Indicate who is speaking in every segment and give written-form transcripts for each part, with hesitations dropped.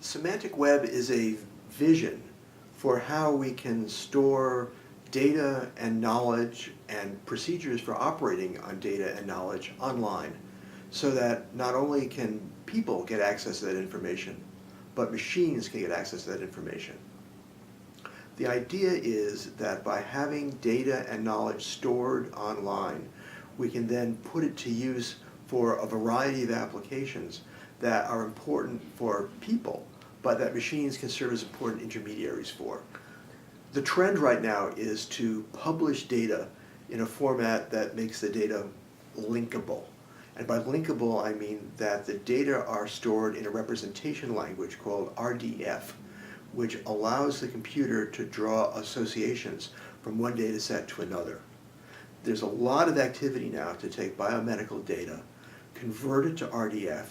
Speaker 1: Semantic web is a vision for how we can store data and knowledge and procedures for operating on data and knowledge online, so that not only can people get access to that information, but machines can get access to that information. The idea is that by having data and knowledge stored online, we can then put it to use for a variety of applications that are important for people, but that machines can serve as important intermediaries for. The trend right now is to publish data in a format that makes the data linkable. And by linkable, I mean that the data are stored in a representation language called RDF, which allows the computer to draw associations from one data set to another. There's a lot of activity now to take biomedical data, convert it to RDF,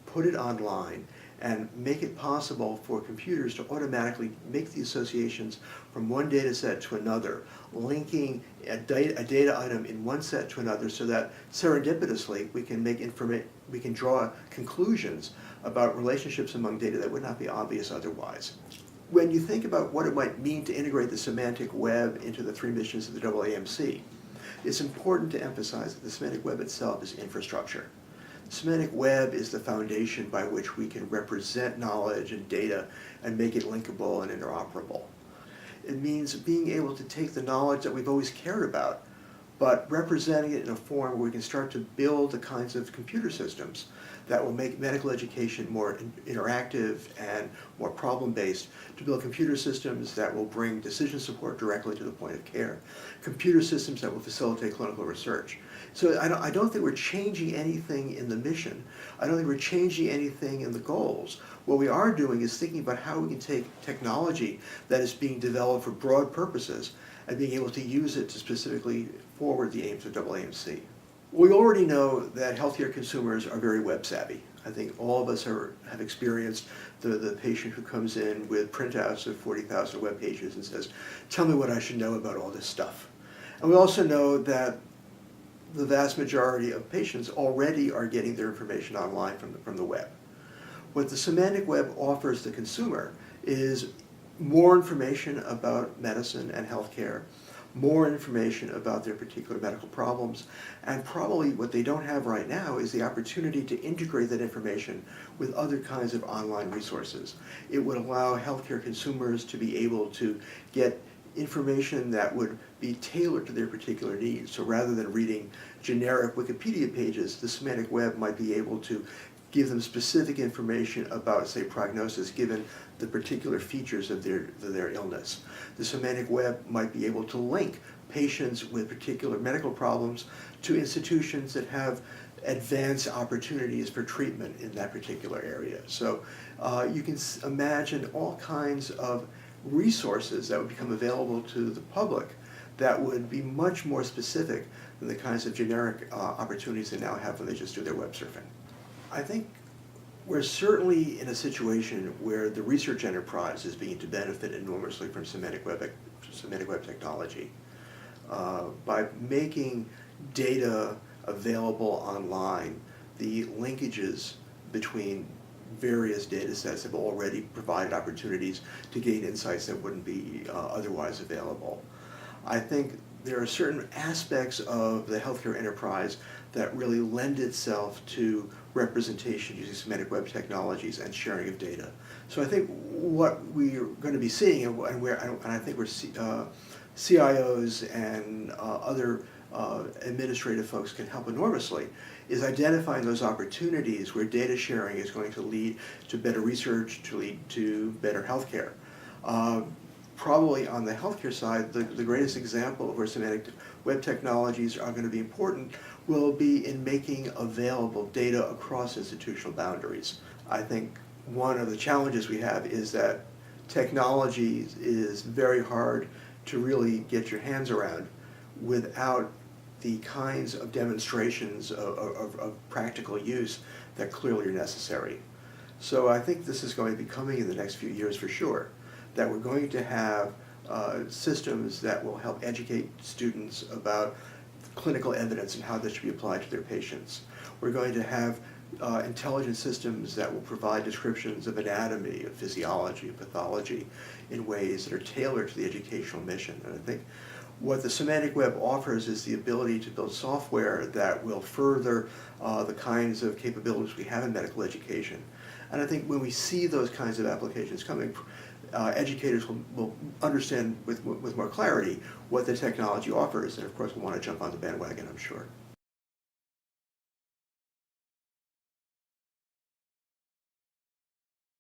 Speaker 1: put it online, and make it possible for computers to automatically make the associations from one data set to another, linking a data item in one set to another, so that serendipitously we can draw conclusions about relationships among data that would not be obvious otherwise. When you think about what it might mean to integrate the semantic web into the three missions of the AAMC, it's important to emphasize that the semantic web itself is infrastructure. The semantic web is the foundation by which we can represent knowledge and data and make it linkable and interoperable. It means being able to take the knowledge that we've always cared about, but representing it in a form where we can start to build the kinds of computer systems that will make medical education more interactive and more problem-based, to build computer systems that will bring decision support directly to the point of care, computer systems that will facilitate clinical research. So I don't think we're changing anything in the mission. I don't think we're changing anything in the goals. What we are doing is thinking about how we can take technology that is being developed for broad purposes and being able to use it to specifically forward the aims of AAMC. We already know that healthcare consumers are very web savvy. I think all of us have experienced the patient who comes in with printouts of 40,000 web pages and says, "Tell me what I should know about all this stuff." And we also know that the vast majority of patients already are getting their information online from the web. What the semantic web offers the consumer is more information about medicine and healthcare, more information about their particular medical problems, and probably what they don't have right now is the opportunity to integrate that information with other kinds of online resources. It would allow healthcare consumers to be able to get information that would be tailored to their particular needs. So rather than reading generic Wikipedia pages, the semantic web might be able to give them specific information about, say, prognosis given the particular features of their illness. The semantic web might be able to link patients with particular medical problems to institutions that have advanced opportunities for treatment in that particular area. So you can imagine all kinds of resources that would become available to the public that would be much more specific than the kinds of generic opportunities they now have when they just do their web surfing. I think we're certainly in a situation where the research enterprise is beginning to benefit enormously from semantic web technology. By making data available online, the linkages between various data sets have already provided opportunities to gain insights that wouldn't be otherwise available. I think there are certain aspects of the healthcare enterprise that really lend itself to representation using semantic web technologies and sharing of data. So I think what we're going to be seeing, and I think CIOs and other administrative folks can help enormously, is identifying those opportunities where data sharing is going to lead to better research, to lead to better healthcare. Probably on the healthcare side, the greatest example of where semantic web technologies are going to be important will be in making available data across institutional boundaries. I think one of the challenges we have is that technology is very hard to really get your hands around without the kinds of demonstrations of practical use that clearly are necessary. So I think this is going to be coming in the next few years for sure, that we're going to have systems that will help educate students about clinical evidence and how this should be applied to their patients. We're going to have intelligent systems that will provide descriptions of anatomy, of physiology, of pathology in ways that are tailored to the educational mission. And I think what the semantic web offers is the ability to build software that will further the kinds of capabilities we have in medical education. And I think when we see those kinds of applications coming, educators will understand with more clarity what the technology offers, and of course we'll want to jump on the bandwagon, I'm sure.